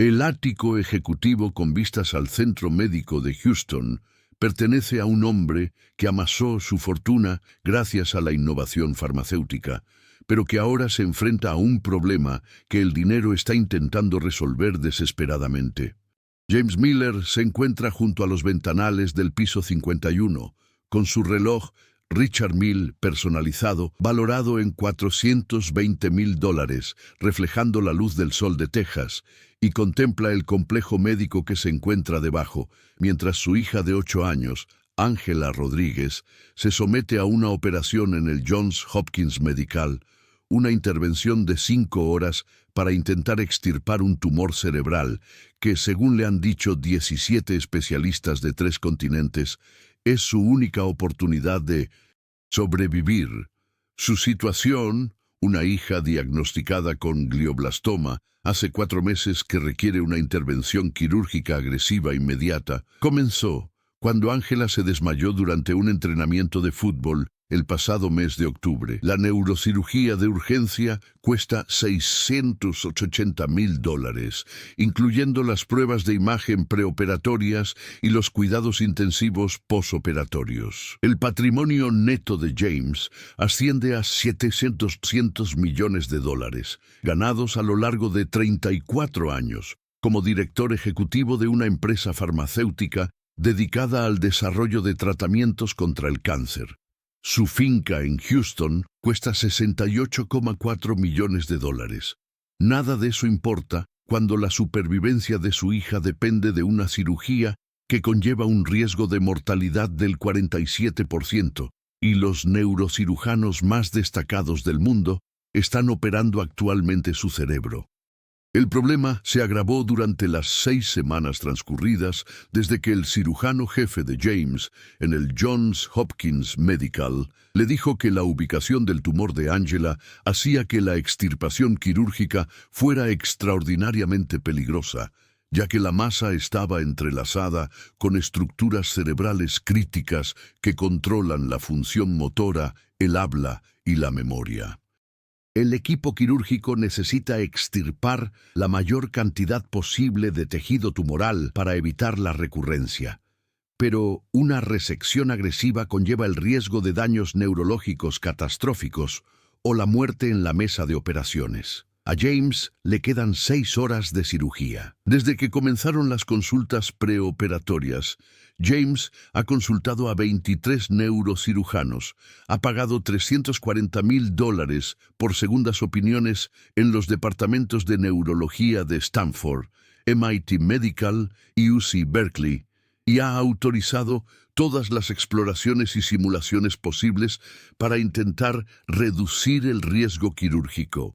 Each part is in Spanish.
El ático ejecutivo con vistas al Centro Médico de Houston pertenece a un hombre que amasó su fortuna gracias a la innovación farmacéutica, pero que ahora se enfrenta a un problema que el dinero está intentando resolver desesperadamente. James Miller se encuentra junto a los ventanales del piso 51, con su reloj Richard Mille personalizado, valorado en $420,000, reflejando la luz del sol de Texas, y contempla el complejo médico que se encuentra debajo, mientras su hija de 8 años, Ángela Rodríguez, se somete a una operación en el Johns Hopkins Medical, una intervención de 5 horas para intentar extirpar un tumor cerebral que, según le han dicho 17 especialistas de 3 continentes, es su única oportunidad de sobrevivir. Su situación, una hija diagnosticada con glioblastoma, hace 4 meses que requiere una intervención quirúrgica agresiva inmediata, comenzó cuando Ángela se desmayó durante un entrenamiento de fútbol el pasado mes de octubre. La neurocirugía de urgencia cuesta $680,000, incluyendo las pruebas de imagen preoperatorias y los cuidados intensivos posoperatorios. El patrimonio neto de James asciende a $700 millones, ganados a lo largo de 34 años, como director ejecutivo de una empresa farmacéutica dedicada al desarrollo de tratamientos contra el cáncer. Su finca en Houston cuesta $68,4 millones. Nada de eso importa cuando la supervivencia de su hija depende de una cirugía que conlleva un riesgo de mortalidad del 47%, y los neurocirujanos más destacados del mundo están operando actualmente su cerebro. El problema se agravó durante las 6 semanas transcurridas desde que el cirujano jefe de James en el Johns Hopkins Medical le dijo que la ubicación del tumor de Ángela hacía que la extirpación quirúrgica fuera extraordinariamente peligrosa, ya que la masa estaba entrelazada con estructuras cerebrales críticas que controlan la función motora, el habla y la memoria. El equipo quirúrgico necesita extirpar la mayor cantidad posible de tejido tumoral para evitar la recurrencia. Pero una resección agresiva conlleva el riesgo de daños neurológicos catastróficos o la muerte en la mesa de operaciones. A James le quedan 6 horas de cirugía. Desde que comenzaron las consultas preoperatorias, James ha consultado a 23 neurocirujanos, ha pagado $340,000 por segundas opiniones en los departamentos de neurología de Stanford, MIT Medical y UC Berkeley, y ha autorizado todas las exploraciones y simulaciones posibles para intentar reducir el riesgo quirúrgico.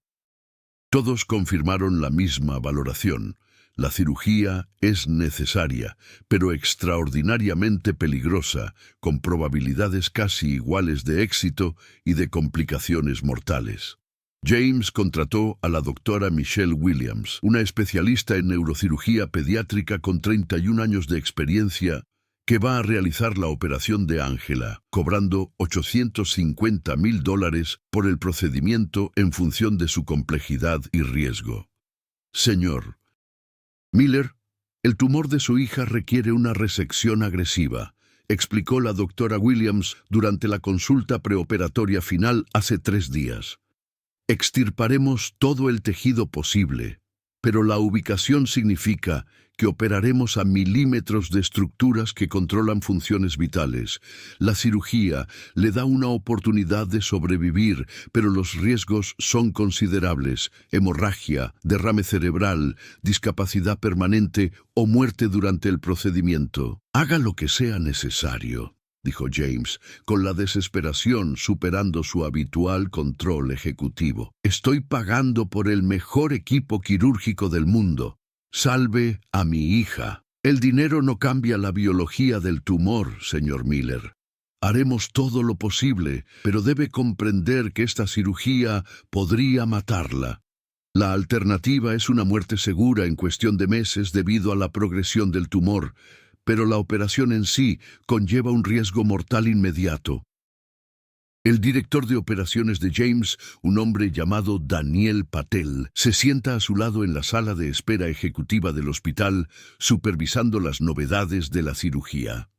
Todos confirmaron la misma valoración. La cirugía es necesaria, pero extraordinariamente peligrosa, con probabilidades casi iguales de éxito y de complicaciones mortales. James contrató a la doctora Michelle Williams, una especialista en neurocirugía pediátrica con 31 años de experiencia, que va a realizar la operación de Ángela, cobrando $850,000 por el procedimiento en función de su complejidad y riesgo. Señor Miller, el tumor de su hija requiere una resección agresiva, explicó la doctora Williams durante la consulta preoperatoria final hace 3 días. Extirparemos todo el tejido posible, pero la ubicación significa que operaremos a milímetros de estructuras que controlan funciones vitales. La cirugía le da una oportunidad de sobrevivir, pero los riesgos son considerables: hemorragia, derrame cerebral, discapacidad permanente o muerte durante el procedimiento. Haga lo que sea necesario, dijo James, con la desesperación superando su habitual control ejecutivo. Estoy pagando por el mejor equipo quirúrgico del mundo. Salve a mi hija. El dinero no cambia la biología del tumor, señor Miller. Haremos todo lo posible, pero debe comprender que esta cirugía podría matarla. La alternativa es una muerte segura en cuestión de meses debido a la progresión del tumor, pero la operación en sí conlleva un riesgo mortal inmediato. El director de operaciones de James, un hombre llamado Daniel Patel, se sienta a su lado en la sala de espera ejecutiva del hospital, supervisando las novedades de la cirugía.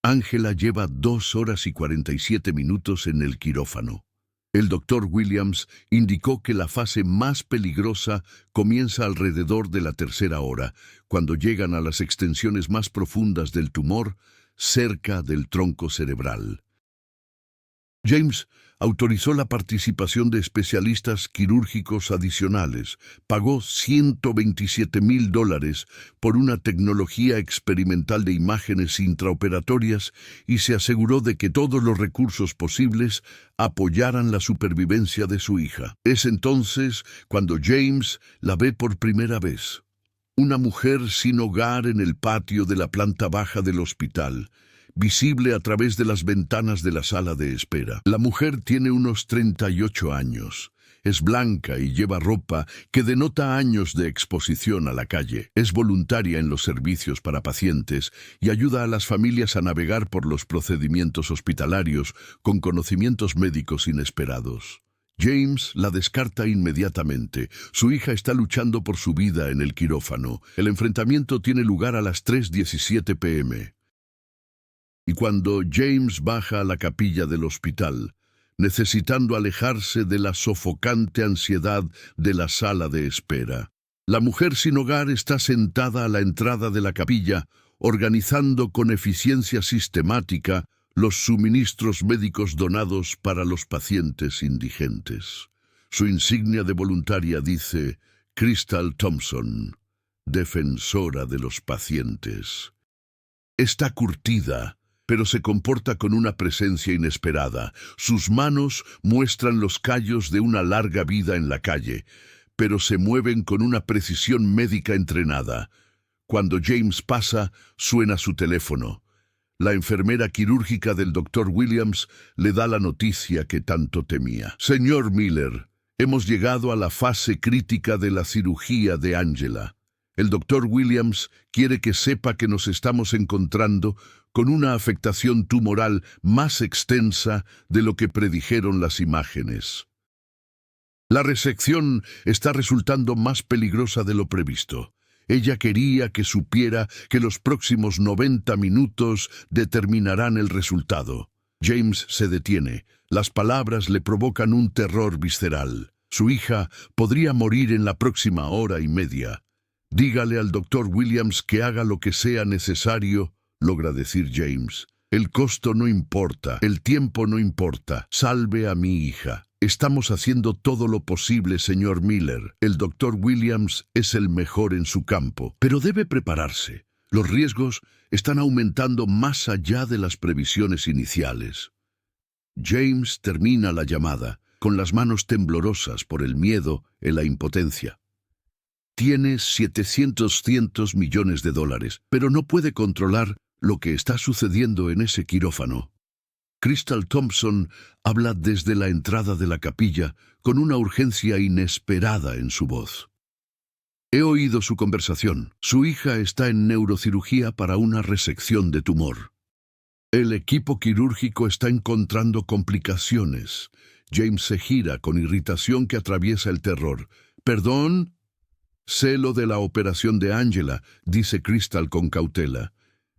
Angela lleva 2 horas y 47 minutos en el quirófano. El doctor Williams indicó que la fase más peligrosa comienza alrededor de la 3.ª hora, cuando llegan a las extensiones más profundas del tumor, cerca del tronco cerebral. James autorizó la participación de especialistas quirúrgicos adicionales, pagó $127,000 por una tecnología experimental de imágenes intraoperatorias y se aseguró de que todos los recursos posibles apoyaran la supervivencia de su hija. Es entonces cuando James la ve por primera vez. Una mujer sin hogar en el patio de la planta baja del hospital, visible a través de las ventanas de la sala de espera. La mujer tiene unos 38 años. Es blanca y lleva ropa que denota años de exposición a la calle. Es voluntaria en los servicios para pacientes y ayuda a las familias a navegar por los procedimientos hospitalarios con conocimientos médicos inesperados. James la descarta inmediatamente. Su hija está luchando por su vida en el quirófano. El enfrentamiento tiene lugar a las 3:17 p.m. Y cuando James baja a la capilla del hospital, necesitando alejarse de la sofocante ansiedad de la sala de espera, la mujer sin hogar está sentada a la entrada de la capilla, organizando con eficiencia sistemática los suministros médicos donados para los pacientes indigentes. Su insignia de voluntaria dice Crystal Thompson, defensora de los pacientes. Está curtida, pero se comporta con una presencia inesperada. Sus manos muestran los callos de una larga vida en la calle, pero se mueven con una precisión médica entrenada. Cuando James pasa, suena su teléfono. La enfermera quirúrgica del Dr. Williams le da la noticia que tanto temía. Señor Miller, hemos llegado a la fase crítica de la cirugía de Angela. El Dr. Williams quiere que sepa que nos estamos encontrando con una afectación tumoral más extensa de lo que predijeron las imágenes. La resección está resultando más peligrosa de lo previsto. Ella quería que supiera que los próximos 90 minutos determinarán el resultado. James se detiene. Las palabras le provocan un terror visceral. Su hija podría morir en la próxima hora y media. Dígale al Dr. Williams que haga lo que sea necesario, logra decir James. El costo no importa, el tiempo no importa. Salve a mi hija. Estamos haciendo todo lo posible, señor Miller. El Dr. Williams es el mejor en su campo, pero debe prepararse. Los riesgos están aumentando más allá de las previsiones iniciales. James termina la llamada, con las manos temblorosas por el miedo y la impotencia. Tiene 700 millones de dólares, pero no puede controlar lo que está sucediendo en ese quirófano. Crystal Thompson habla desde la entrada de la capilla con una urgencia inesperada en su voz. He oído su conversación. Su hija está en neurocirugía para una resección de tumor. El equipo quirúrgico está encontrando complicaciones. James se gira con irritación que atraviesa el terror. ¿Perdón? Sé lo de la operación de Angela, dice Crystal con cautela.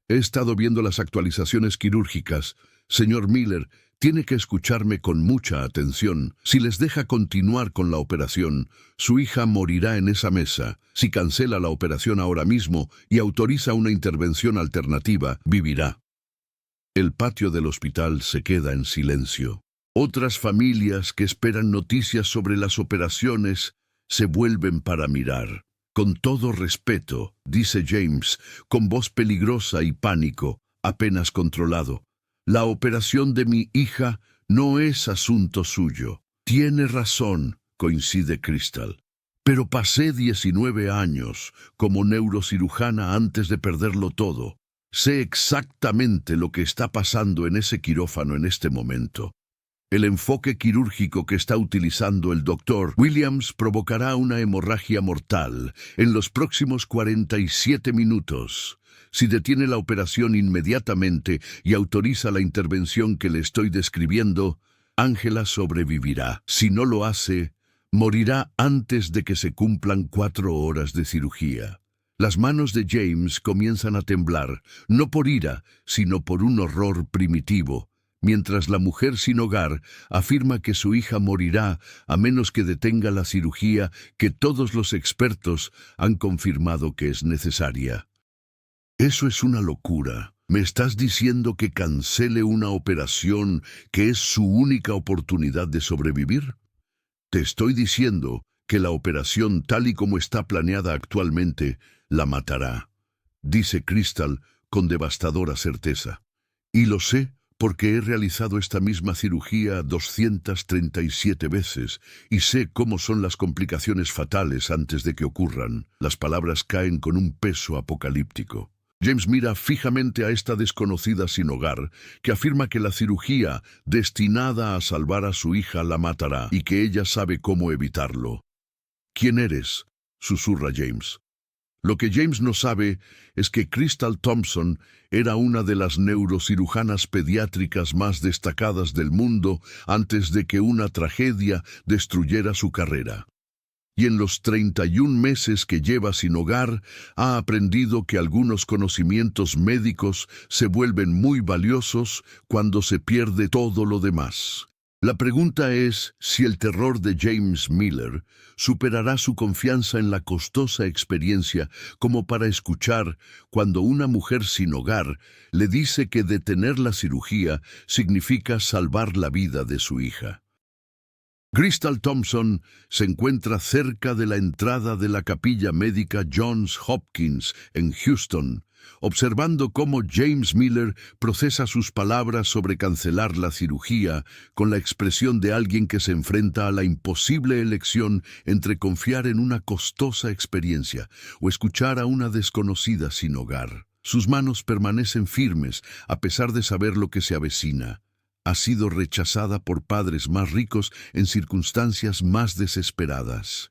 He estado viendo las actualizaciones quirúrgicas. Señor Miller, tiene que escucharme con mucha atención. Si les deja continuar con la operación, su hija morirá en esa mesa. Si cancela la operación ahora mismo y autoriza una intervención alternativa, vivirá. El patio del hospital se queda en silencio. Otras familias que esperan noticias sobre las operaciones se vuelven para mirar. Con todo respeto, dice James, con voz peligrosa y pánico, apenas controlado. La operación de mi hija no es asunto suyo. Tiene razón, coincide Crystal. Pero pasé 19 años como neurocirujana antes de perderlo todo. Sé exactamente lo que está pasando en ese quirófano en este momento. El enfoque quirúrgico que está utilizando el Dr. Williams provocará una hemorragia mortal en los próximos 47 minutos. Si detiene la operación inmediatamente y autoriza la intervención que le estoy describiendo, Angela sobrevivirá. Si no lo hace, morirá antes de que se cumplan 4 horas de cirugía. Las manos de James comienzan a temblar, no por ira, sino por un horror primitivo, mientras la mujer sin hogar afirma que su hija morirá a menos que detenga la cirugía que todos los expertos han confirmado que es necesaria. Eso es una locura. ¿Me estás diciendo que cancele una operación que es su única oportunidad de sobrevivir? Te estoy diciendo que la operación tal y como está planeada actualmente la matará, dice Crystal con devastadora certeza. Y lo sé porque he realizado esta misma cirugía 237 veces y sé cómo son las complicaciones fatales antes de que ocurran. Las palabras caen con un peso apocalíptico. James mira fijamente a esta desconocida sin hogar, que afirma que la cirugía destinada a salvar a su hija la matará y que ella sabe cómo evitarlo. ¿Quién eres?, susurra James. Lo que James no sabe es que Crystal Thompson era una de las neurocirujanas pediátricas más destacadas del mundo antes de que una tragedia destruyera su carrera. Y en los 31 meses que lleva sin hogar, ha aprendido que algunos conocimientos médicos se vuelven muy valiosos cuando se pierde todo lo demás. La pregunta es si el terror de James Miller superará su confianza en la costosa experiencia como para escuchar cuando una mujer sin hogar le dice que detener la cirugía significa salvar la vida de su hija. Crystal Thompson se encuentra cerca de la entrada de la capilla médica Johns Hopkins en Houston, observando cómo James Miller procesa sus palabras sobre cancelar la cirugía con la expresión de alguien que se enfrenta a la imposible elección entre confiar en una costosa experiencia o escuchar a una desconocida sin hogar. Sus manos permanecen firmes a pesar de saber lo que se avecina. Ha sido rechazada por padres más ricos en circunstancias más desesperadas.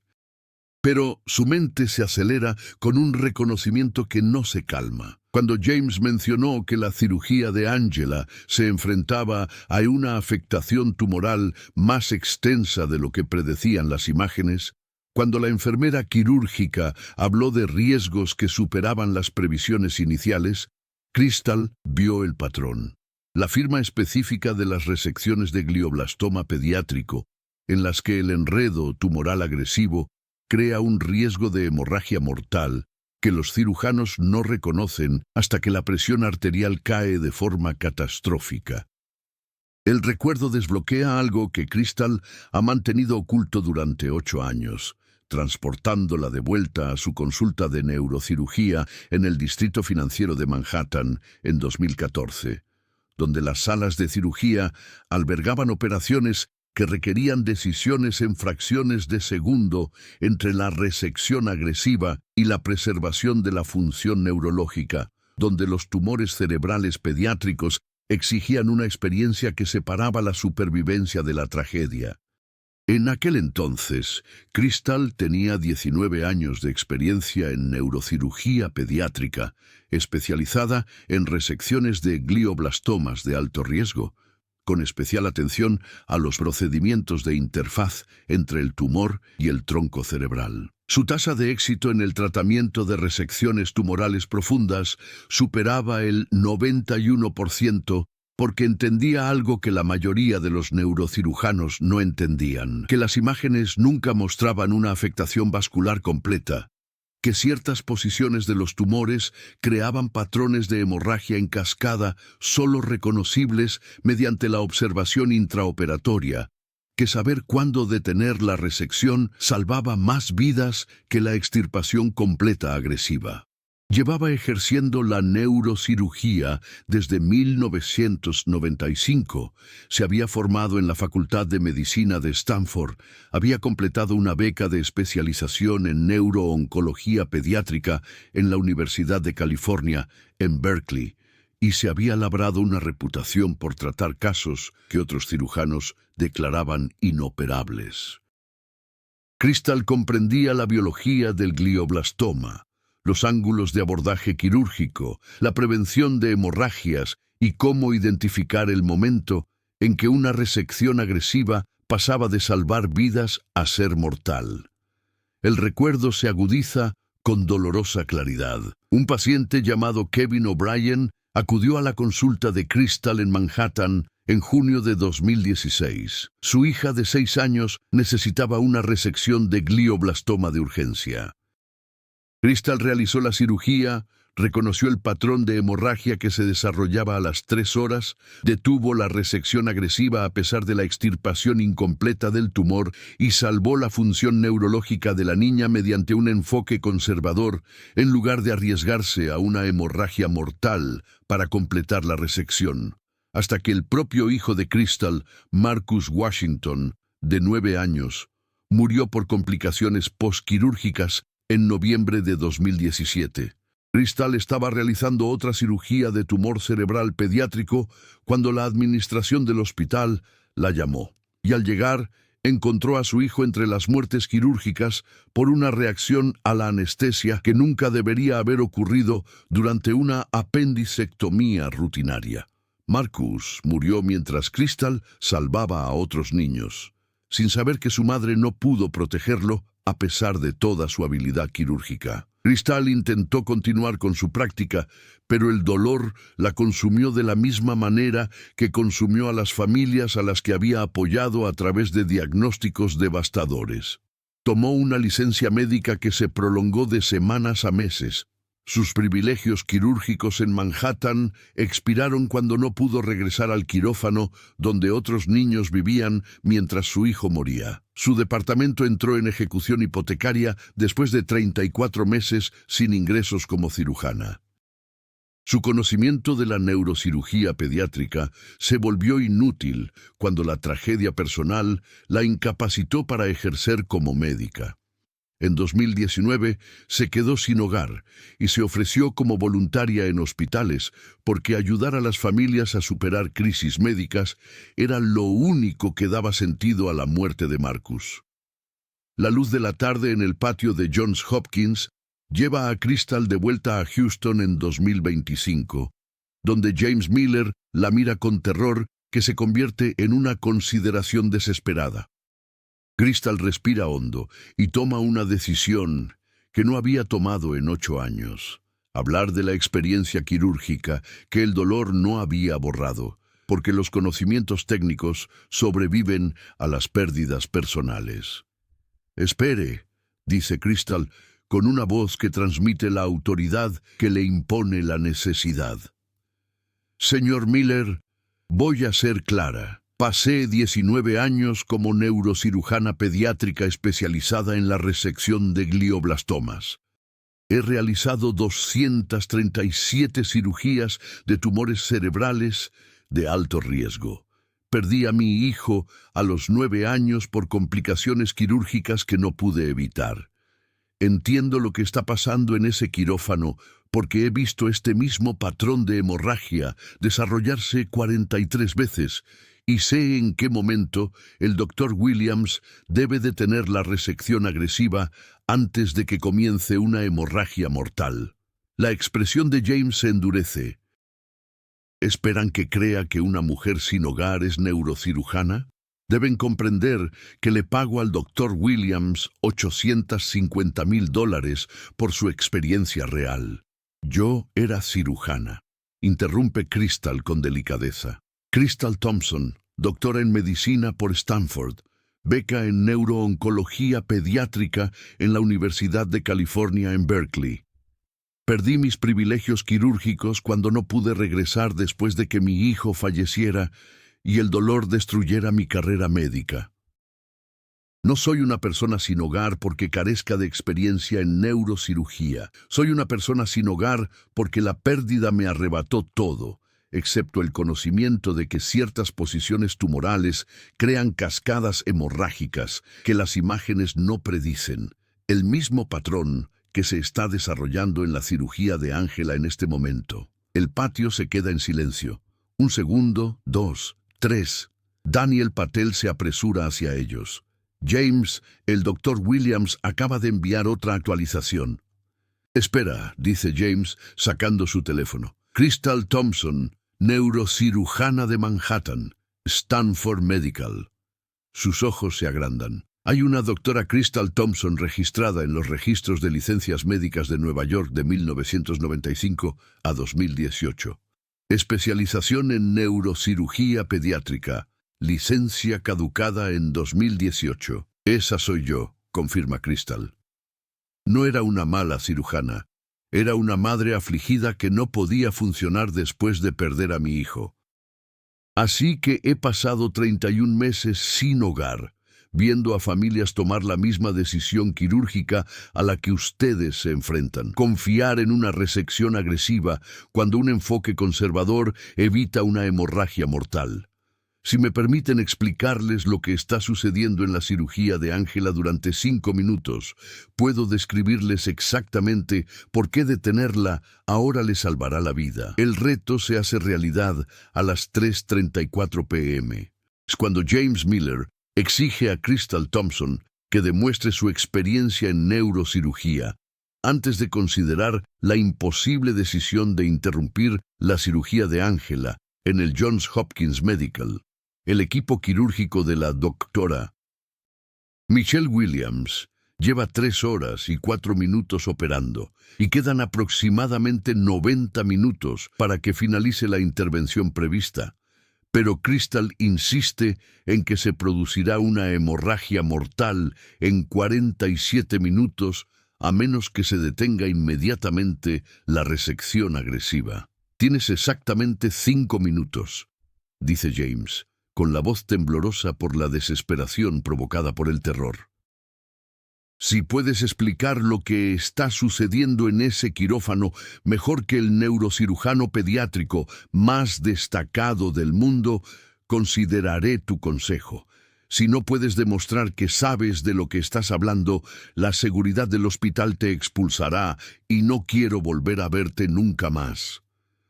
Pero su mente se acelera con un reconocimiento que no se calma. Cuando James mencionó que la cirugía de Angela se enfrentaba a una afectación tumoral más extensa de lo que predecían las imágenes, cuando la enfermera quirúrgica habló de riesgos que superaban las previsiones iniciales, Crystal vio el patrón. La firma específica de las resecciones de glioblastoma pediátrico, en las que el enredo tumoral agresivo crea un riesgo de hemorragia mortal que los cirujanos no reconocen hasta que la presión arterial cae de forma catastrófica. El recuerdo desbloquea algo que Crystal ha mantenido oculto durante 8 años, transportándola de vuelta a su consulta de neurocirugía en el Distrito Financiero de Manhattan en 2014. Donde las salas de cirugía albergaban operaciones que requerían decisiones en fracciones de segundo entre la resección agresiva y la preservación de la función neurológica, donde los tumores cerebrales pediátricos exigían una experiencia que separaba la supervivencia de la tragedia. En aquel entonces, Crystal tenía 19 años de experiencia en neurocirugía pediátrica, especializada en resecciones de glioblastomas de alto riesgo, con especial atención a los procedimientos de interfaz entre el tumor y el tronco cerebral. Su tasa de éxito en el tratamiento de resecciones tumorales profundas superaba el 91%, porque entendía algo que la mayoría de los neurocirujanos no entendían, que las imágenes nunca mostraban una afectación vascular completa, que ciertas posiciones de los tumores creaban patrones de hemorragia en cascada solo reconocibles mediante la observación intraoperatoria, que saber cuándo detener la resección salvaba más vidas que la extirpación completa agresiva. Llevaba ejerciendo la neurocirugía desde 1995. Se había formado en la Facultad de Medicina de Stanford, había completado una beca de especialización en neurooncología pediátrica en la Universidad de California, en Berkeley, y se había labrado una reputación por tratar casos que otros cirujanos declaraban inoperables. Crystal comprendía la biología del glioblastoma, los ángulos de abordaje quirúrgico, la prevención de hemorragias y cómo identificar el momento en que una resección agresiva pasaba de salvar vidas a ser mortal. El recuerdo se agudiza con dolorosa claridad. Un paciente llamado Kevin O'Brien acudió a la consulta de Crystal en Manhattan en junio de 2016. Su hija de 6 años necesitaba una resección de glioblastoma de urgencia. Crystal realizó la cirugía, reconoció el patrón de hemorragia que se desarrollaba a las 3 horas, detuvo la resección agresiva a pesar de la extirpación incompleta del tumor y salvó la función neurológica de la niña mediante un enfoque conservador, en lugar de arriesgarse a una hemorragia mortal para completar la resección. Hasta que el propio hijo de Crystal, Marcus Washington, de 9 años, murió por complicaciones postquirúrgicas en noviembre de 2017. Crystal estaba realizando otra cirugía de tumor cerebral pediátrico cuando la administración del hospital la llamó. Y al llegar, encontró a su hijo entre las muertes quirúrgicas por una reacción a la anestesia que nunca debería haber ocurrido durante una apendicectomía rutinaria. Marcus murió mientras Crystal salvaba a otros niños, sin saber que su madre no pudo protegerlo a pesar de toda su habilidad quirúrgica. Crystal intentó continuar con su práctica, pero el dolor la consumió de la misma manera que consumió a las familias a las que había apoyado a través de diagnósticos devastadores. Tomó una licencia médica que se prolongó de semanas a meses. Sus privilegios quirúrgicos en Manhattan expiraron cuando no pudo regresar al quirófano donde otros niños vivían mientras su hijo moría. Su departamento entró en ejecución hipotecaria después de 34 meses sin ingresos como cirujana. Su conocimiento de la neurocirugía pediátrica se volvió inútil cuando la tragedia personal la incapacitó para ejercer como médica. En 2019 se quedó sin hogar y se ofreció como voluntaria en hospitales porque ayudar a las familias a superar crisis médicas era lo único que daba sentido a la muerte de Marcus. La luz de la tarde en el patio de Johns Hopkins lleva a Crystal de vuelta a Houston en 2025, donde James Miller la mira con terror que se convierte en una consideración desesperada. Crystal respira hondo y toma una decisión que no había tomado en 8 años. Hablar de la experiencia quirúrgica que el dolor no había borrado, porque los conocimientos técnicos sobreviven a las pérdidas personales. «Espere», dice Crystal, con una voz que transmite la autoridad que le impone la necesidad. «Señor Miller, voy a ser clara. Pasé 19 años como neurocirujana pediátrica especializada en la resección de glioblastomas. He realizado 237 cirugías de tumores cerebrales de alto riesgo. Perdí a mi hijo a los 9 años por complicaciones quirúrgicas que no pude evitar. Entiendo lo que está pasando en ese quirófano porque he visto este mismo patrón de hemorragia desarrollarse 43 veces y sé en qué momento el Dr. Williams debe detener la resección agresiva antes de que comience una hemorragia mortal. La expresión de James se endurece. ¿Esperan que crea que una mujer sin hogar es neurocirujana? Deben comprender que le pago al Dr. Williams $850,000 por su experiencia real. Yo era cirujana. Interrumpe Crystal con delicadeza. Crystal Thompson, doctora en medicina por Stanford, beca en neurooncología pediátrica en la Universidad de California en Berkeley. Perdí mis privilegios quirúrgicos cuando no pude regresar después de que mi hijo falleciera y el dolor destruyera mi carrera médica. No soy una persona sin hogar porque carezca de experiencia en neurocirugía. Soy una persona sin hogar porque la pérdida me arrebató todo, excepto el conocimiento de que ciertas posiciones tumorales crean cascadas hemorrágicas que las imágenes no predicen. El mismo patrón que se está desarrollando en la cirugía de Ángela en este momento. El patio se queda en silencio. 1 segundo, 2, 3. Daniel Patel se apresura hacia ellos. James, el Dr. Williams acaba de enviar otra actualización. «Espera», dice James, sacando su teléfono. «Crystal Thompson, neurocirujana de Manhattan. Stanford Medical. Sus ojos se agrandan. Hay una doctora Crystal Thompson registrada en los registros de licencias médicas de Nueva York de 1995 a 2018. Especialización en neurocirugía pediátrica. Licencia caducada en 2018. Esa soy yo, confirma Crystal. No era una mala cirujana. Era una madre afligida que no podía funcionar después de perder a mi hijo. Así que he pasado 31 meses sin hogar, viendo a familias tomar la misma decisión quirúrgica a la que ustedes se enfrentan. Confiar en una resección agresiva cuando un enfoque conservador evita una hemorragia mortal. Si me permiten explicarles lo que está sucediendo en la cirugía de Ángela durante 5 minutos, puedo describirles exactamente por qué detenerla ahora le salvará la vida. El reto se hace realidad a las 3:34 p.m. Es cuando James Miller exige a Crystal Thompson que demuestre su experiencia en neurocirugía, antes de considerar la imposible decisión de interrumpir la cirugía de Ángela en el Johns Hopkins Medical. El equipo quirúrgico de la doctora Michelle Williams lleva 3 horas y 4 minutos operando y quedan aproximadamente 90 minutos para que finalice la intervención prevista. Pero Crystal insiste en que se producirá una hemorragia mortal en 47 minutos a menos que se detenga inmediatamente la resección agresiva. Tienes exactamente 5 minutos, dice James, con la voz temblorosa por la desesperación provocada por el terror. Si puedes explicar lo que está sucediendo en ese quirófano mejor que el neurocirujano pediátrico más destacado del mundo, consideraré tu consejo. Si no puedes demostrar que sabes de lo que estás hablando, la seguridad del hospital te expulsará y no quiero volver a verte nunca más.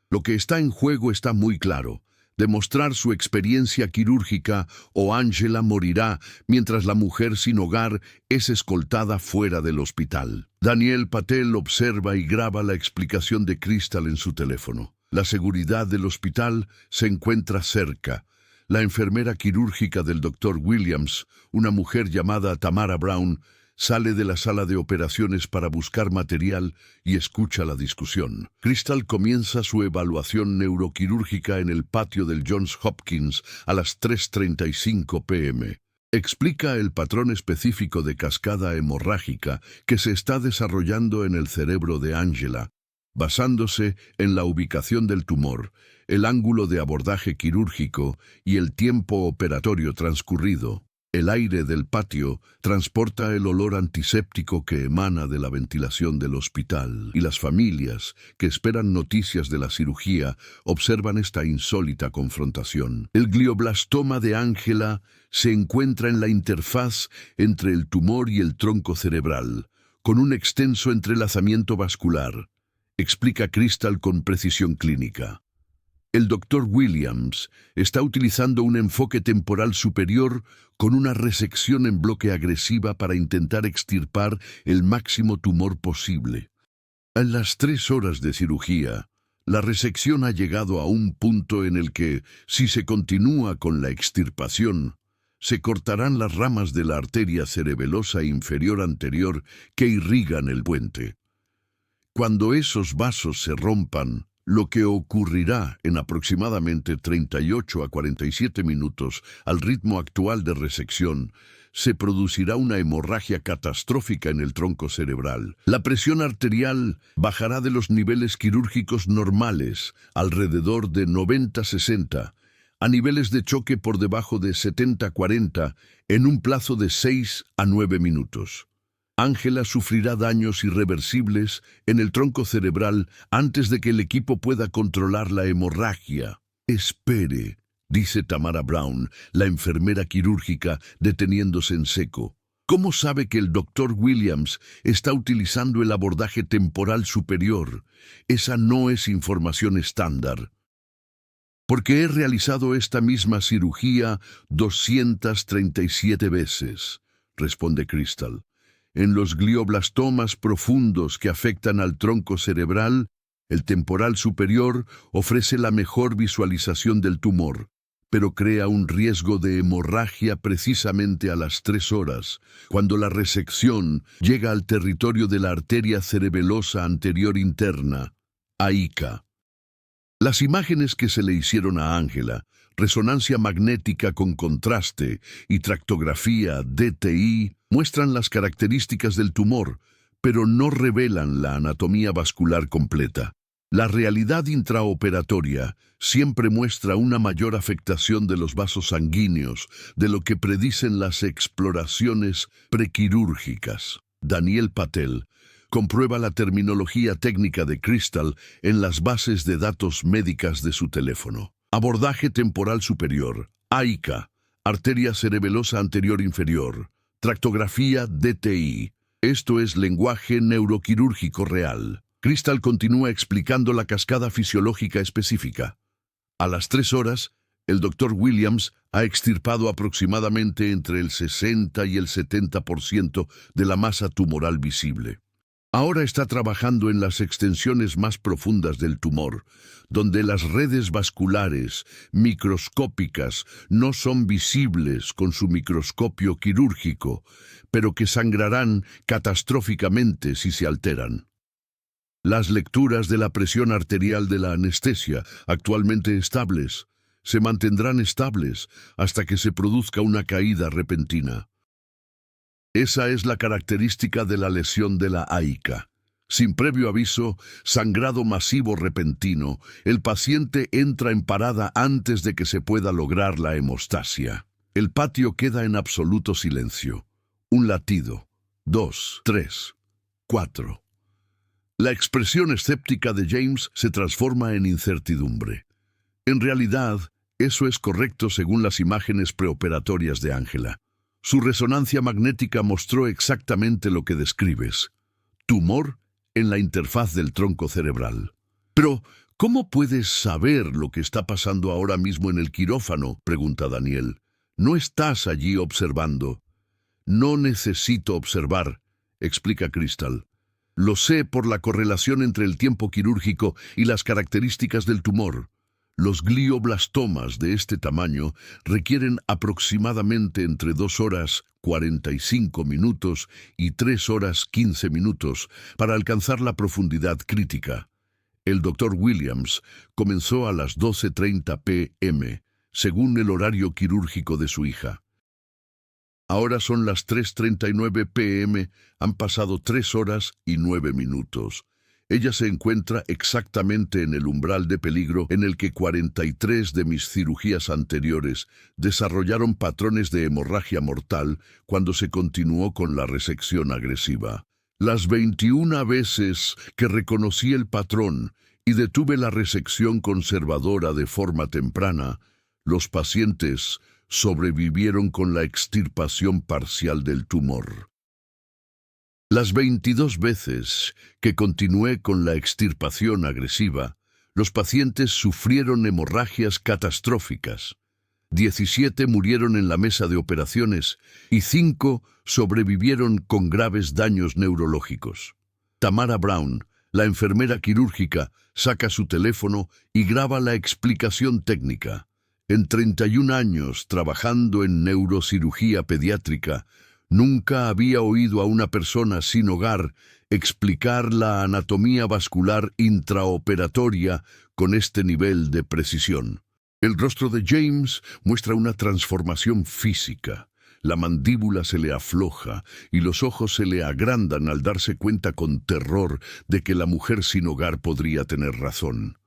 Lo que está en juego está muy claro. Demostrar su experiencia quirúrgica o Ángela morirá mientras la mujer sin hogar es escoltada fuera del hospital. Daniel Patel observa y graba la explicación de Crystal en su teléfono. La seguridad del hospital se encuentra cerca. La enfermera quirúrgica del Dr. Williams, una mujer llamada Tamara Brown, sale de la sala de operaciones para buscar material y escucha la discusión. Crystal comienza su evaluación neuroquirúrgica en el patio del Johns Hopkins a las 3:35 p.m. Explica el patrón específico de cascada hemorrágica que se está desarrollando en el cerebro de Ángela, basándose en la ubicación del tumor, el ángulo de abordaje quirúrgico y el tiempo operatorio transcurrido. El aire del patio transporta el olor antiséptico que emana de la ventilación del hospital, y las familias, que esperan noticias de la cirugía, observan esta insólita confrontación. El glioblastoma de Ángela se encuentra en la interfaz entre el tumor y el tronco cerebral, con un extenso entrelazamiento vascular, explica Crystal con precisión clínica. El Dr. Williams está utilizando un enfoque temporal superior con una resección en bloque agresiva para intentar extirpar el máximo tumor posible. En las 3 horas de cirugía, la resección ha llegado a un punto en el que, si se continúa con la extirpación, se cortarán las ramas de la arteria cerebelosa inferior anterior que irrigan el puente. Cuando esos vasos se rompan, lo que ocurrirá en aproximadamente 38 a 47 minutos al ritmo actual de resección, se producirá una hemorragia catastrófica en el tronco cerebral. La presión arterial bajará de los niveles quirúrgicos normales, alrededor de 90-60, a niveles de choque por debajo de 70-40 en un plazo de 6 a 9 minutos. Ángela sufrirá daños irreversibles en el tronco cerebral antes de que el equipo pueda controlar la hemorragia. Espere, dice Tamara Brown, la enfermera quirúrgica, deteniéndose en seco. ¿Cómo sabe que el Dr. Williams está utilizando el abordaje temporal superior? Esa no es información estándar. Porque he realizado esta misma cirugía 237 veces, responde Crystal. En los glioblastomas profundos que afectan al tronco cerebral, el temporal superior ofrece la mejor visualización del tumor, pero crea un riesgo de hemorragia precisamente a las 3 horas, cuando la resección llega al territorio de la arteria cerebelosa anterior interna, AICA. Las imágenes que se le hicieron a Ángela, resonancia magnética con contraste y tractografía DTI, muestran las características del tumor, pero no revelan la anatomía vascular completa. La realidad intraoperatoria siempre muestra una mayor afectación de los vasos sanguíneos de lo que predicen las exploraciones prequirúrgicas. Daniel Patel comprueba la terminología técnica de Crystal en las bases de datos médicas de su teléfono. Abordaje temporal superior, AICA, arteria cerebelosa anterior inferior, tractografía DTI. Esto es lenguaje neuroquirúrgico real. Crystal continúa explicando la cascada fisiológica específica. A las 3 horas, el Dr. Williams ha extirpado aproximadamente entre el 60 y el 70% de la masa tumoral visible. Ahora está trabajando en las extensiones más profundas del tumor, donde las redes vasculares microscópicas no son visibles con su microscopio quirúrgico, pero que sangrarán catastróficamente si se alteran. Las lecturas de la presión arterial de la anestesia, actualmente estables, se mantendrán estables hasta que se produzca una caída repentina. Esa es la característica de la lesión de la AICA. Sin previo aviso, sangrado masivo repentino, el paciente entra en parada antes de que se pueda lograr la hemostasia. El patio queda en absoluto silencio. Un latido. 2, 3, 4. La expresión escéptica de James se transforma en incertidumbre. En realidad, eso es correcto según las imágenes preoperatorias de Ángela. Su resonancia magnética mostró exactamente lo que describes. Tumor en la interfaz del tronco cerebral. Pero, ¿cómo puedes saber lo que está pasando ahora mismo en el quirófano?, pregunta Daniel. No estás allí observando. No necesito observar, explica Crystal. Lo sé por la correlación entre el tiempo quirúrgico y las características del tumor. Los glioblastomas de este tamaño requieren aproximadamente entre 2 horas 45 minutos y 3 horas 15 minutos para alcanzar la profundidad crítica. El Dr. Williams comenzó a las 12:30 p.m., según el horario quirúrgico de su hija. Ahora son las 3:39 p.m., han pasado 3 horas y 9 minutos. Ella se encuentra exactamente en el umbral de peligro en el que 43 de mis cirugías anteriores desarrollaron patrones de hemorragia mortal cuando se continuó con la resección agresiva. Las 21 veces que reconocí el patrón y detuve la resección conservadora de forma temprana, los pacientes sobrevivieron con la extirpación parcial del tumor. Las 22 veces que continué con la extirpación agresiva, los pacientes sufrieron hemorragias catastróficas. 17 murieron en la mesa de operaciones y 5 sobrevivieron con graves daños neurológicos. Tamara Brown, la enfermera quirúrgica, saca su teléfono y graba la explicación técnica. En 31 años trabajando en neurocirugía pediátrica, nunca había oído a una persona sin hogar explicar la anatomía vascular intraoperatoria con este nivel de precisión. El rostro de James muestra una transformación física. La mandíbula se le afloja y los ojos se le agrandan al darse cuenta con terror de que la mujer sin hogar podría tener razón.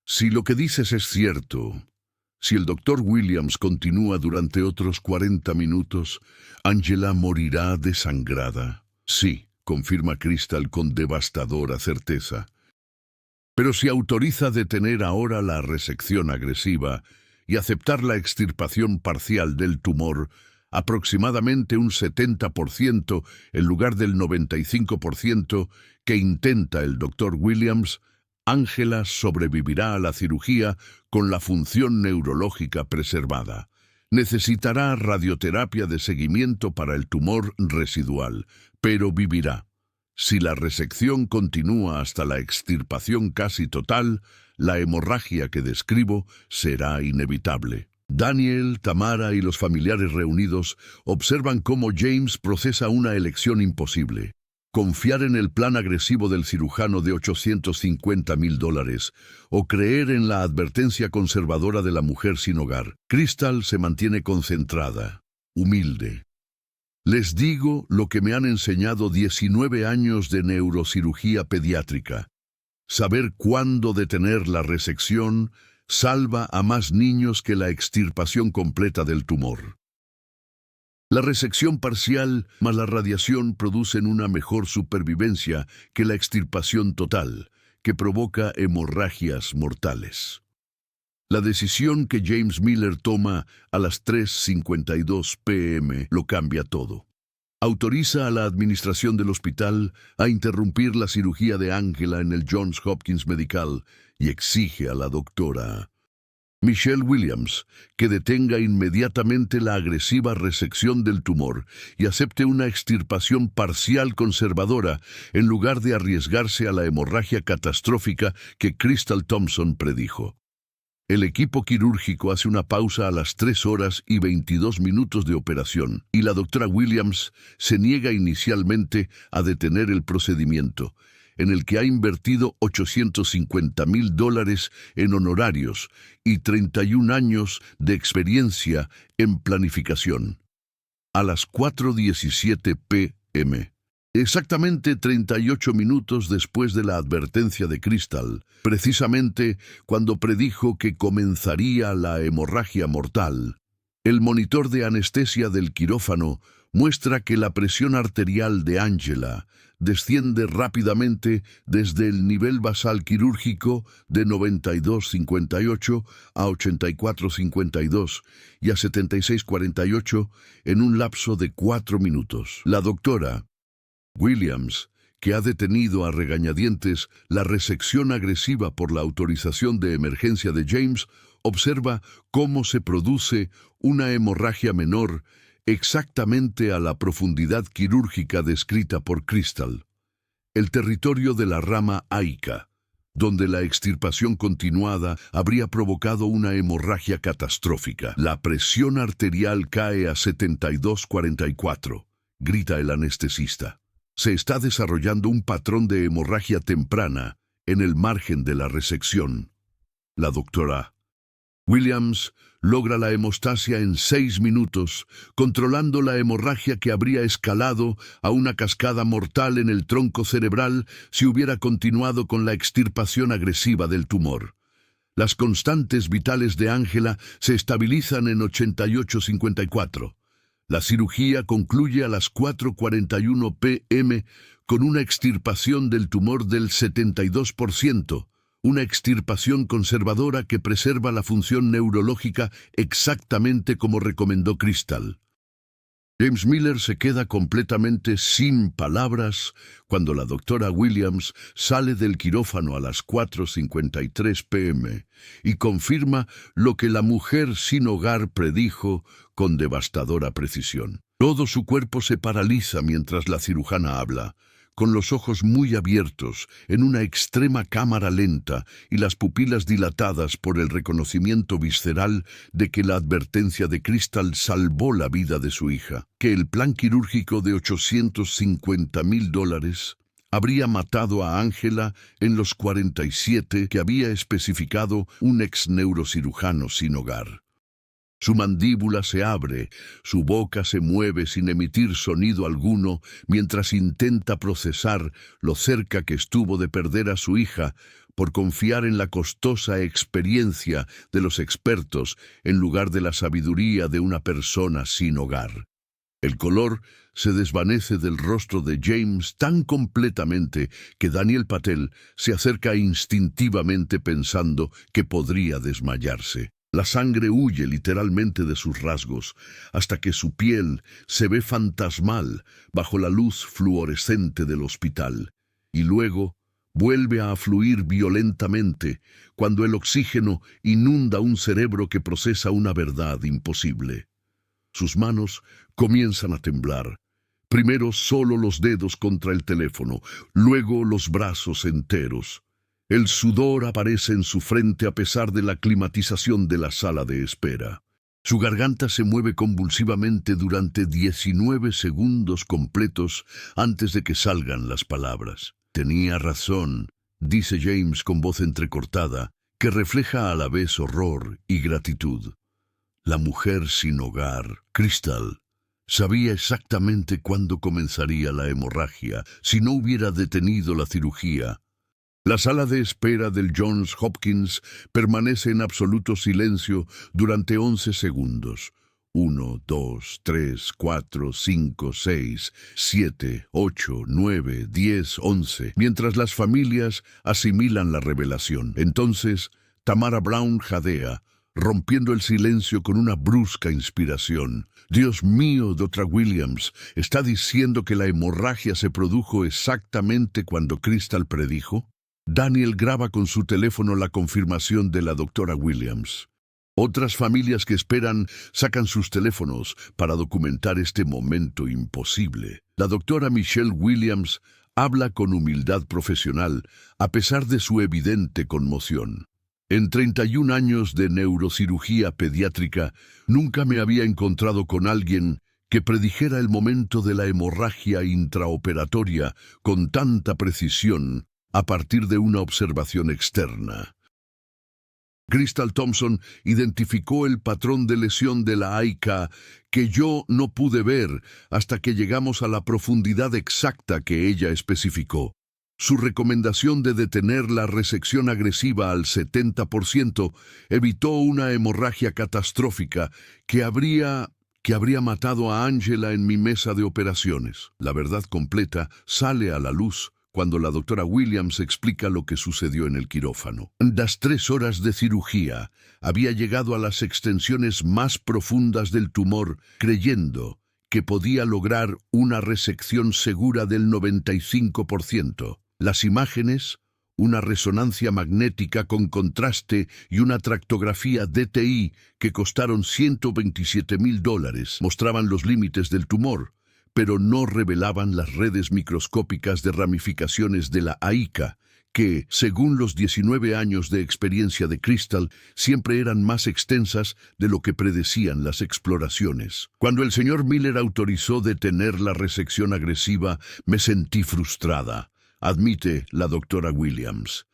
Si lo que dices es cierto, si el Dr. Williams continúa durante otros 40 minutos, Ángela morirá desangrada. Sí, confirma Crystal con devastadora certeza. Pero si autoriza detener ahora la resección agresiva y aceptar la extirpación parcial del tumor, aproximadamente un 70% en lugar del 95% que intenta el Dr. Williams, Ángela sobrevivirá a la cirugía con la función neurológica preservada. Necesitará radioterapia de seguimiento para el tumor residual, pero vivirá. Si la resección continúa hasta la extirpación casi total, la hemorragia que describo será inevitable. Daniel, Tamara y los familiares reunidos observan cómo James procesa una elección imposible: confiar en el plan agresivo del cirujano de $850,000 o creer en la advertencia conservadora de la mujer sin hogar. Crystal se mantiene concentrada, humilde. Les digo lo que me han enseñado 19 años de neurocirugía pediátrica. Saber cuándo detener la resección salva a más niños que la extirpación completa del tumor. La resección parcial más la radiación producen una mejor supervivencia que la extirpación total, que provoca hemorragias mortales. La decisión que James Miller toma a las 3:52 p.m. lo cambia todo. Autoriza a la administración del hospital a interrumpir la cirugía de Angela en el Johns Hopkins Medical y exige a la doctora Michelle Williams que detenga inmediatamente la agresiva resección del tumor y acepte una extirpación parcial conservadora en lugar de arriesgarse a la hemorragia catastrófica que Crystal Thompson predijo. El equipo quirúrgico hace una pausa a las 3:22 de operación y la doctora Williams se niega inicialmente a detener el procedimiento, en el que ha invertido $850,000 en honorarios y 31 años de experiencia en planificación. A las 4:17 p.m., exactamente 38 minutos después de la advertencia de Crystal, precisamente cuando predijo que comenzaría la hemorragia mortal, el monitor de anestesia del quirófano muestra que la presión arterial de Angela desciende rápidamente desde el nivel basal quirúrgico de 92,58 a 84,52 y a 76,48 en un lapso de 4 minutos. La doctora Williams, que ha detenido a regañadientes la resección agresiva por la autorización de emergencia de James, observa cómo se produce una hemorragia menor exactamente a la profundidad quirúrgica descrita por Crystal, el territorio de la rama áica, donde la extirpación continuada habría provocado una hemorragia catastrófica. La presión arterial cae a 72,44, grita el anestesista. Se está desarrollando un patrón de hemorragia temprana en el margen de la resección. La doctora Williams logra la hemostasia en 6 minutos, controlando la hemorragia que habría escalado a una cascada mortal en el tronco cerebral si hubiera continuado con la extirpación agresiva del tumor. Las constantes vitales de Angela se estabilizan en 88,54. La cirugía concluye a las 4:41 p.m. con una extirpación del tumor del 72%, una extirpación conservadora que preserva la función neurológica exactamente como recomendó Crystal. James Miller se queda completamente sin palabras cuando la doctora Williams sale del quirófano a las 4:53 p.m. y confirma lo que la mujer sin hogar predijo con devastadora precisión. Todo su cuerpo se paraliza mientras la cirujana habla, con los ojos muy abiertos, en una extrema cámara lenta y las pupilas dilatadas por el reconocimiento visceral de que la advertencia de Crystal salvó la vida de su hija, que el plan quirúrgico de $850,000 habría matado a Angela en los 47 que había especificado un ex neurocirujano sin hogar. Su mandíbula se abre, su boca se mueve sin emitir sonido alguno mientras intenta procesar lo cerca que estuvo de perder a su hija por confiar en la costosa experiencia de los expertos en lugar de la sabiduría de una persona sin hogar. El color se desvanece del rostro de James tan completamente que Daniel Patel se acerca instintivamente pensando que podría desmayarse. La sangre huye literalmente de sus rasgos, hasta que su piel se ve fantasmal bajo la luz fluorescente del hospital, y luego vuelve a fluir violentamente cuando el oxígeno inunda un cerebro que procesa una verdad imposible. Sus manos comienzan a temblar, Primero solo los dedos contra el teléfono, luego los brazos enteros. El sudor aparece en su frente a pesar de la climatización de la sala de espera. Su garganta se mueve convulsivamente durante 19 segundos completos antes de que salgan las palabras. Tenía razón, dice James con voz entrecortada, que refleja a la vez horror y gratitud. La mujer sin hogar, Crystal, sabía exactamente cuándo comenzaría la hemorragia si no hubiera detenido la cirugía. La sala de espera del Johns Hopkins permanece en absoluto silencio durante 11 segundos. 1, 2, 3, 4, 5, 6, 7, 8, 9, 10, 11, mientras las familias asimilan la revelación. Entonces, Tamara Brown jadea, rompiendo el silencio con una brusca inspiración. «Dios mío, Dra. Williams, ¿está diciendo que la hemorragia se produjo exactamente cuando Crystal predijo?» Daniel graba con su teléfono la confirmación de la doctora Williams. Otras familias que esperan sacan sus teléfonos para documentar este momento imposible. La doctora Michelle Williams habla con humildad profesional, a pesar de su evidente conmoción. En 31 años de neurocirugía pediátrica, nunca me había encontrado con alguien que predijera el momento de la hemorragia intraoperatoria con tanta precisión a partir de una observación externa. Crystal Thompson identificó el patrón de lesión de la AICA que yo no pude ver hasta que llegamos a la profundidad exacta que ella especificó. Su recomendación de detener la resección agresiva al 70% evitó una hemorragia catastrófica que habría matado a Angela en mi mesa de operaciones. La verdad completa sale a la luz cuando la doctora Williams explica lo que sucedió en el quirófano. Las 3 horas de cirugía había llegado a las extensiones más profundas del tumor, creyendo que podía lograr una resección segura del 95%. Las imágenes, una resonancia magnética con contraste y una tractografía DTI que costaron $127,000, mostraban los límites del tumor, pero no revelaban las redes microscópicas de ramificaciones de la AICA, que, según los 19 años de experiencia de Crystal, siempre eran más extensas de lo que predecían las exploraciones. Cuando el señor Miller autorizó detener la resección agresiva, me sentí frustrada, admite la doctora Williams.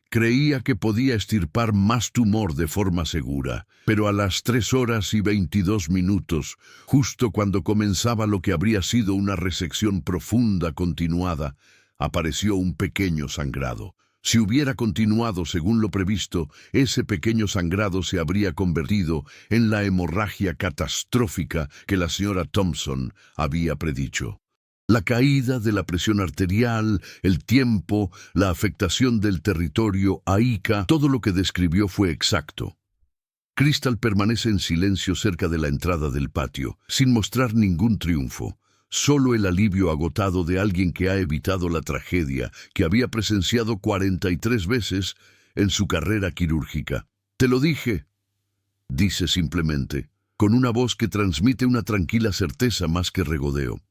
Creía que podía extirpar más tumor de forma segura, pero a las 3 horas y 22 minutos, justo cuando comenzaba lo que habría sido una resección profunda continuada, apareció un pequeño sangrado. Si hubiera continuado según lo previsto, ese pequeño sangrado se habría convertido en la hemorragia catastrófica que la señora Thompson había predicho. La caída de la presión arterial, el tiempo, la afectación del territorio AICA, todo lo que describió fue exacto. Crystal permanece en silencio cerca de la entrada del patio, sin mostrar ningún triunfo. Solo el alivio agotado de alguien que ha evitado la tragedia que había presenciado 43 veces en su carrera quirúrgica. «Te lo dije», dice simplemente, con una voz que transmite una tranquila certeza más que regodeo.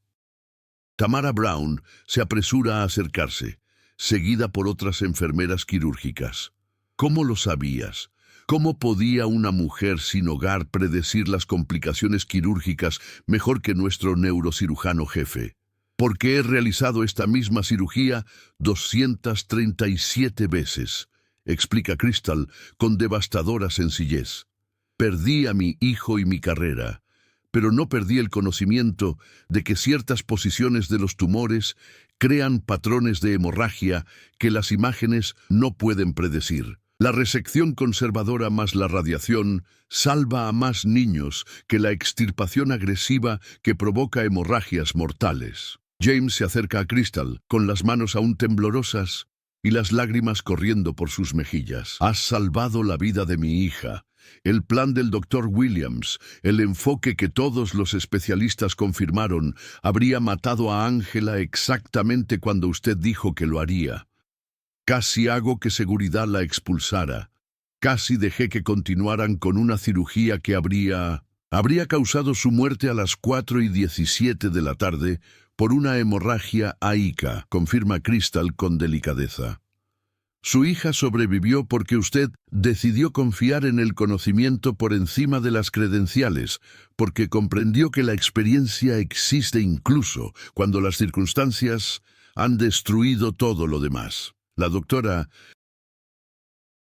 Tamara Brown se apresura a acercarse, seguida por otras enfermeras quirúrgicas. «¿Cómo lo sabías? ¿Cómo podía una mujer sin hogar predecir las complicaciones quirúrgicas mejor que nuestro neurocirujano jefe? Porque he realizado esta misma cirugía 237 veces», explica Crystal con devastadora sencillez. «Perdí a mi hijo y mi carrera, pero no perdí el conocimiento de que ciertas posiciones de los tumores crean patrones de hemorragia que las imágenes no pueden predecir. La resección conservadora más la radiación salva a más niños que la extirpación agresiva que provoca hemorragias mortales». James se acerca a Crystal, con las manos aún temblorosas y las lágrimas corriendo por sus mejillas. «Has salvado la vida de mi hija. El plan del Dr. Williams, el enfoque que todos los especialistas confirmaron, habría matado a Angela exactamente cuando usted dijo que lo haría. Casi hago que seguridad la expulsara. Casi dejé que continuaran con una cirugía que habría causado su muerte a las 4:17 de la tarde por una hemorragia aíca, confirma Crystal con delicadeza. Su hija sobrevivió porque usted decidió confiar en el conocimiento por encima de las credenciales, porque comprendió que la experiencia existe incluso cuando las circunstancias han destruido todo lo demás. La doctora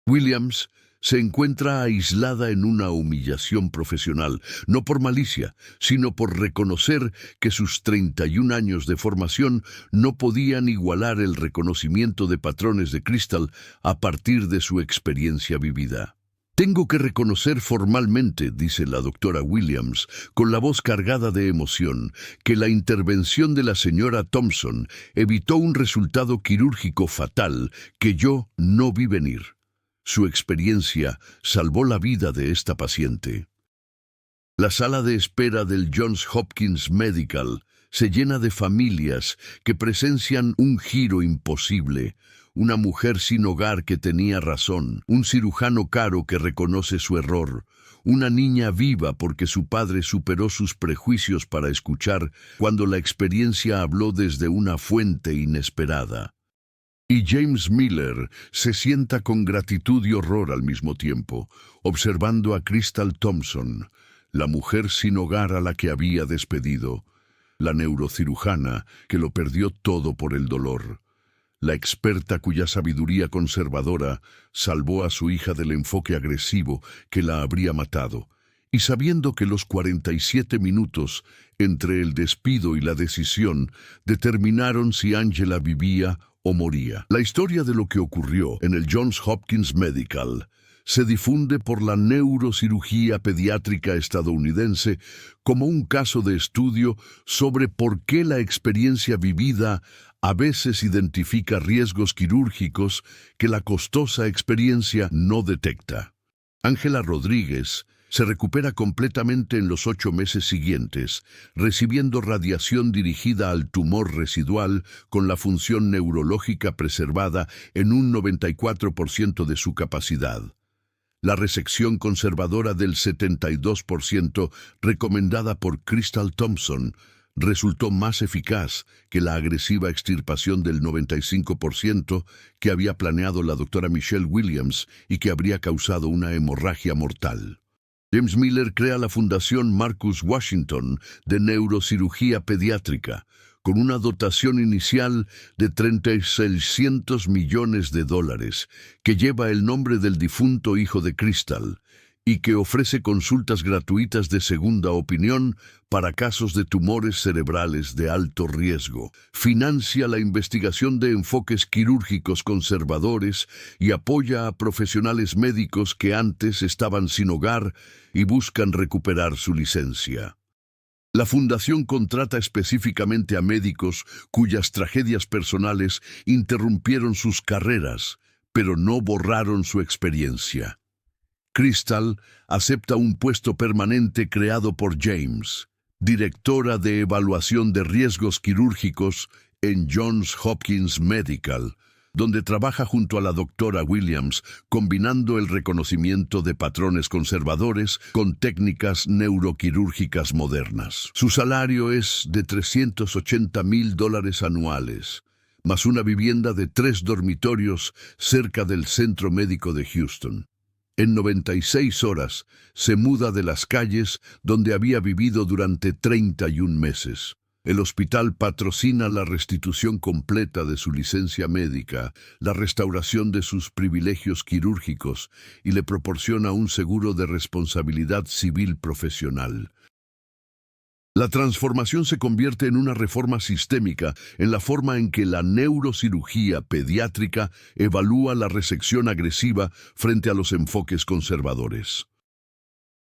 Williams se encuentra aislada en una humillación profesional, no por malicia, sino por reconocer que sus 31 años de formación no podían igualar el reconocimiento de patrones de Crystal a partir de su experiencia vivida. Tengo que reconocer formalmente, dice la doctora Williams, con la voz cargada de emoción, que la intervención de la señora Thompson evitó un resultado quirúrgico fatal que yo no vi venir. Su experiencia salvó la vida de esta paciente. La sala de espera del Johns Hopkins Medical se llena de familias que presencian un giro imposible, una mujer sin hogar que tenía razón, un cirujano caro que reconoce su error, una niña viva porque su padre superó sus prejuicios para escuchar cuando la experiencia habló desde una fuente inesperada. Y James Miller se sienta con gratitud y horror al mismo tiempo, observando a Crystal Thompson, la mujer sin hogar a la que había despedido, la neurocirujana que lo perdió todo por el dolor, la experta cuya sabiduría conservadora salvó a su hija del enfoque agresivo que la habría matado, y sabiendo que los 47 minutos entre el despido y la decisión determinaron si Angela vivía o moría. La historia de lo que ocurrió en el Johns Hopkins Medical se difunde por la neurocirugía pediátrica estadounidense como un caso de estudio sobre por qué la experiencia vivida a veces identifica riesgos quirúrgicos que la costosa experiencia no detecta. Ángela Rodríguez se recupera completamente en los 8 meses siguientes, recibiendo radiación dirigida al tumor residual con la función neurológica preservada en un 94% de su capacidad. La resección conservadora del 72% recomendada por Crystal Thompson resultó más eficaz que la agresiva extirpación del 95% que había planeado la doctora Michelle Williams y que habría causado una hemorragia mortal. James Miller crea la Fundación Marcus Washington de Neurocirugía Pediátrica, con una dotación inicial de $3.600 millones, que lleva el nombre del difunto hijo de Crystal, y que ofrece consultas gratuitas de segunda opinión para casos de tumores cerebrales de alto riesgo, financia la investigación de enfoques quirúrgicos conservadores y apoya a profesionales médicos que antes estaban sin hogar y buscan recuperar su licencia. La fundación contrata específicamente a médicos cuyas tragedias personales interrumpieron sus carreras, pero no borraron su experiencia. Crystal acepta un puesto permanente creado por James, directora de evaluación de riesgos quirúrgicos en Johns Hopkins Medical, donde trabaja junto a la doctora Williams, combinando el reconocimiento de patrones conservadores con técnicas neuroquirúrgicas modernas. Su salario es de $380,000 anuales, más una vivienda de 3 dormitorios cerca del Centro Médico de Houston. En 96 horas se muda de las calles donde había vivido durante 31 meses. El hospital patrocina la restitución completa de su licencia médica, la restauración de sus privilegios quirúrgicos y le proporciona un seguro de responsabilidad civil profesional. La transformación se convierte en una reforma sistémica en la forma en que la neurocirugía pediátrica evalúa la resección agresiva frente a los enfoques conservadores.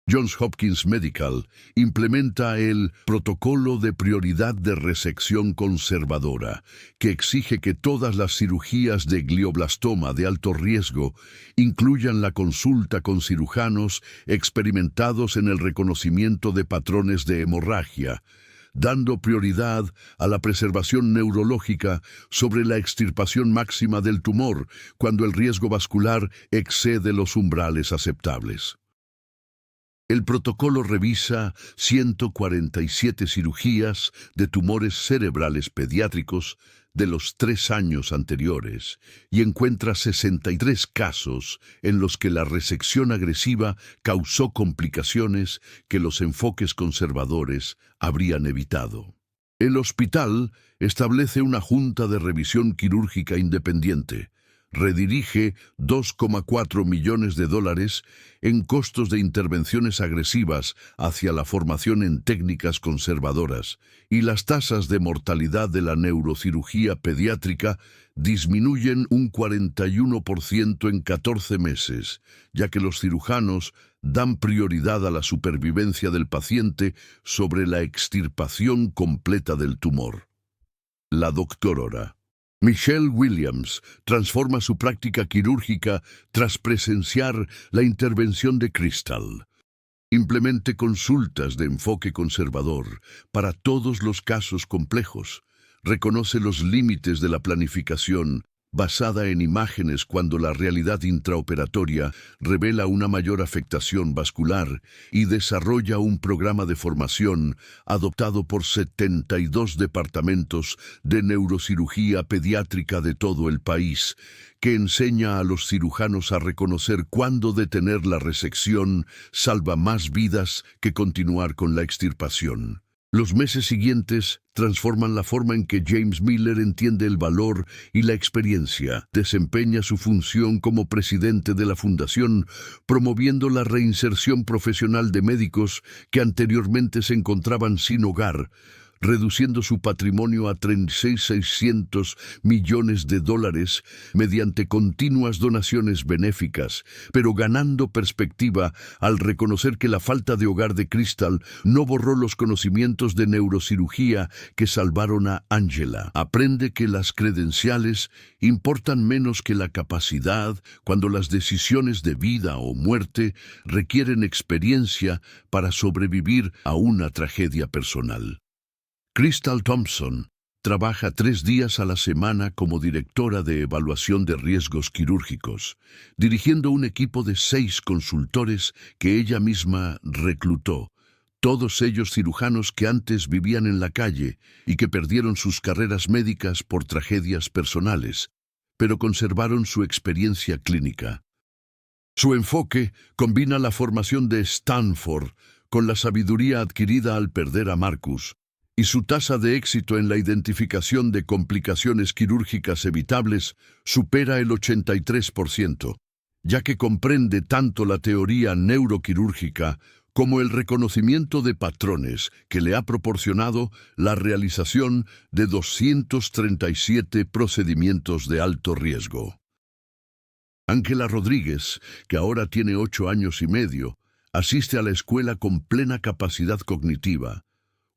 Johns Hopkins Medical implementa el Protocolo de Prioridad de Resección Conservadora, que exige que todas las cirugías de glioblastoma de alto riesgo incluyan la consulta con cirujanos experimentados en el reconocimiento de patrones de hemorragia, dando prioridad a la preservación neurológica sobre la extirpación máxima del tumor cuando el riesgo vascular excede los umbrales aceptables. El protocolo revisa 147 cirugías de tumores cerebrales pediátricos de los 3 años anteriores y encuentra 63 casos en los que la resección agresiva causó complicaciones que los enfoques conservadores habrían evitado. El hospital establece una junta de revisión quirúrgica independiente. Redirige $2,4 millones en costos de intervenciones agresivas hacia la formación en técnicas conservadoras, y las tasas de mortalidad de la neurocirugía pediátrica disminuyen un 41% en 14 meses, ya que los cirujanos dan prioridad a la supervivencia del paciente sobre la extirpación completa del tumor. La doctora Michelle Williams transforma su práctica quirúrgica tras presenciar la intervención de Crystal. Implemente consultas de enfoque conservador para todos los casos complejos. Reconoce los límites de la planificación basada en imágenes cuando la realidad intraoperatoria revela una mayor afectación vascular, y desarrolla un programa de formación adoptado por 72 departamentos de neurocirugía pediátrica de todo el país, que enseña a los cirujanos a reconocer cuándo detener la resección salva más vidas que continuar con la extirpación. Los meses siguientes transforman la forma en que James Miller entiende el valor y la experiencia. Desempeña su función como presidente de la fundación, promoviendo la reinserción profesional de médicos que anteriormente se encontraban sin hogar, reduciendo su patrimonio a $36,600 millones mediante continuas donaciones benéficas, pero ganando perspectiva al reconocer que la falta de hogar de Crystal no borró los conocimientos de neurocirugía que salvaron a Angela. Aprende que las credenciales importan menos que la capacidad cuando las decisiones de vida o muerte requieren experiencia para sobrevivir a una tragedia personal. Crystal Thompson trabaja 3 días a la semana como directora de evaluación de riesgos quirúrgicos, dirigiendo un equipo de 6 consultores que ella misma reclutó, todos ellos cirujanos que antes vivían en la calle y que perdieron sus carreras médicas por tragedias personales, pero conservaron su experiencia clínica. Su enfoque combina la formación de Stanford con la sabiduría adquirida al perder a Marcus, y su tasa de éxito en la identificación de complicaciones quirúrgicas evitables supera el 83%, ya que comprende tanto la teoría neuroquirúrgica como el reconocimiento de patrones que le ha proporcionado la realización de 237 procedimientos de alto riesgo. Ángela Rodríguez, que ahora tiene 8 años y medio, asiste a la escuela con plena capacidad cognitiva.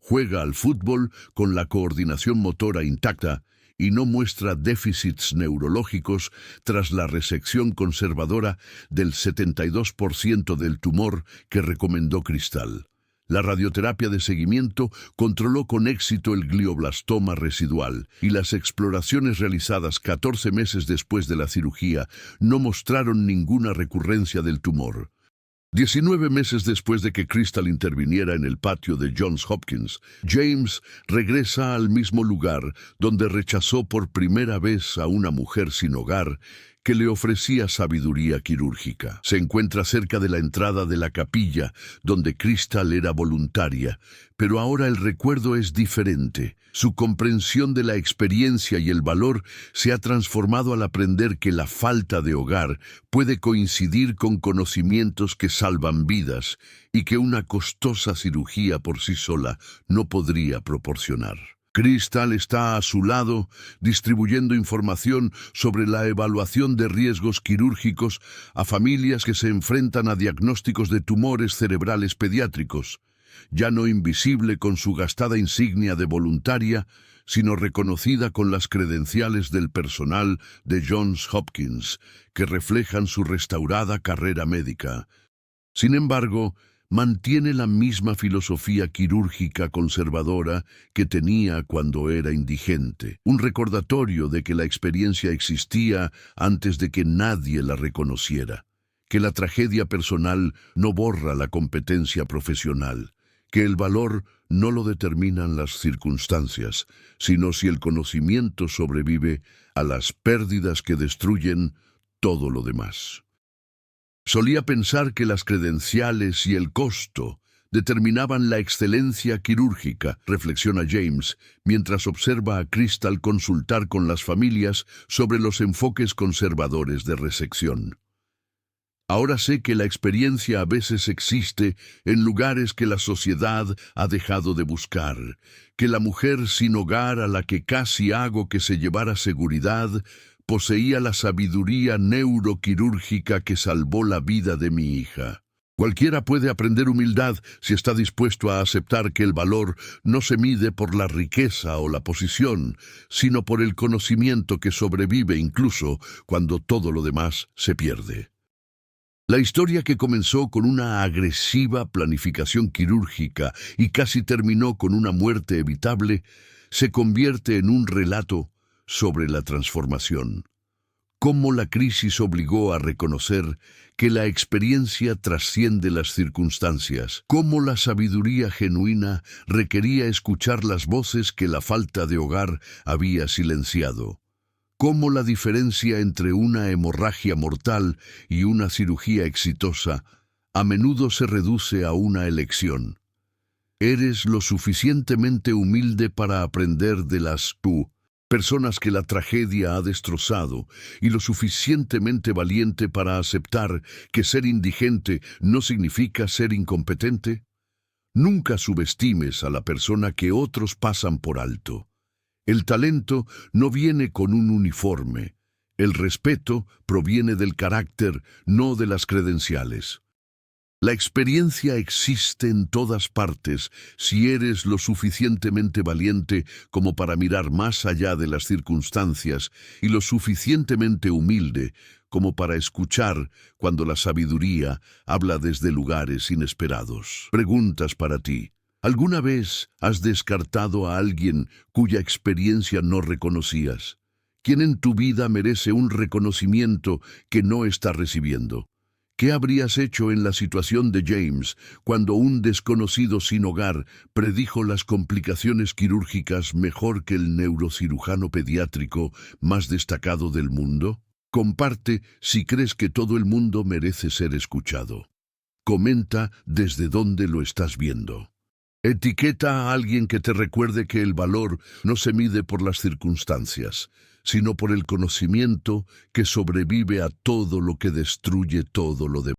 Juega al fútbol con la coordinación motora intacta y no muestra déficits neurológicos tras la resección conservadora del 72% del tumor que recomendó Crystal. La radioterapia de seguimiento controló con éxito el glioblastoma residual, y las exploraciones realizadas 14 meses después de la cirugía no mostraron ninguna recurrencia del tumor. 19 meses después de que Crystal interviniera en el patio de Johns Hopkins, James regresa al mismo lugar donde rechazó por primera vez a una mujer sin hogar que le ofrecía sabiduría quirúrgica. Se encuentra cerca de la entrada de la capilla, donde Crystal era voluntaria, pero ahora el recuerdo es diferente. Su comprensión de la experiencia y el valor se ha transformado al aprender que la falta de hogar puede coincidir con conocimientos que salvan vidas y que una costosa cirugía por sí sola no podría proporcionar. Crystal está a su lado, distribuyendo información sobre la evaluación de riesgos quirúrgicos a familias que se enfrentan a diagnósticos de tumores cerebrales pediátricos, ya no invisible con su gastada insignia de voluntaria, sino reconocida con las credenciales del personal de Johns Hopkins, que reflejan su restaurada carrera médica. Sin embargo, mantiene la misma filosofía quirúrgica conservadora que tenía cuando era indigente, un recordatorio de que la experiencia existía antes de que nadie la reconociera. que la tragedia personal no borra la competencia profesional, que el valor no lo determinan las circunstancias, sino si el conocimiento sobrevive a las pérdidas que destruyen todo lo demás. Solía pensar que las credenciales y el costo determinaban la excelencia quirúrgica, reflexiona James, mientras observa a Crystal consultar con las familias sobre los enfoques conservadores de resección. Ahora sé que la experiencia a veces existe en lugares que la sociedad ha dejado de buscar, que la mujer sin hogar a la que casi hago que se llevara seguridad poseía la sabiduría neuroquirúrgica que salvó la vida de mi hija. Cualquiera puede aprender humildad si está dispuesto a aceptar que el valor no se mide por la riqueza o la posición, sino por el conocimiento que sobrevive incluso cuando todo lo demás se pierde. La historia, que comenzó con una agresiva planificación quirúrgica y casi terminó con una muerte evitable, se convierte en un relato sobre la transformación. Cómo la crisis obligó a reconocer que la experiencia trasciende las circunstancias, cómo la sabiduría genuina requería escuchar las voces que la falta de hogar había silenciado. Cómo la diferencia entre una hemorragia mortal y una cirugía exitosa a menudo se reduce a una elección. Eres lo suficientemente humilde para aprender de las personas que la tragedia ha destrozado, y lo suficientemente valiente para aceptar que ser indigente no significa ser incompetente. Nunca subestimes a la persona que otros pasan por alto. El talento no viene con un uniforme. El respeto proviene del carácter, no de las credenciales. La experiencia existe en todas partes si eres lo suficientemente valiente como para mirar más allá de las circunstancias y lo suficientemente humilde como para escuchar cuando la sabiduría habla desde lugares inesperados. Preguntas para ti. ¿Alguna vez has descartado a alguien cuya experiencia no reconocías? ¿Quién en tu vida merece un reconocimiento que no está recibiendo? ¿Qué habrías hecho en la situación de James cuando un desconocido sin hogar predijo las complicaciones quirúrgicas mejor que el neurocirujano pediátrico más destacado del mundo? Comparte si crees que todo el mundo merece ser escuchado. Comenta desde dónde lo estás viendo. Etiqueta a alguien que te recuerde que el valor no se mide por las circunstancias, sino por el conocimiento que sobrevive a todo lo que destruye todo lo demás.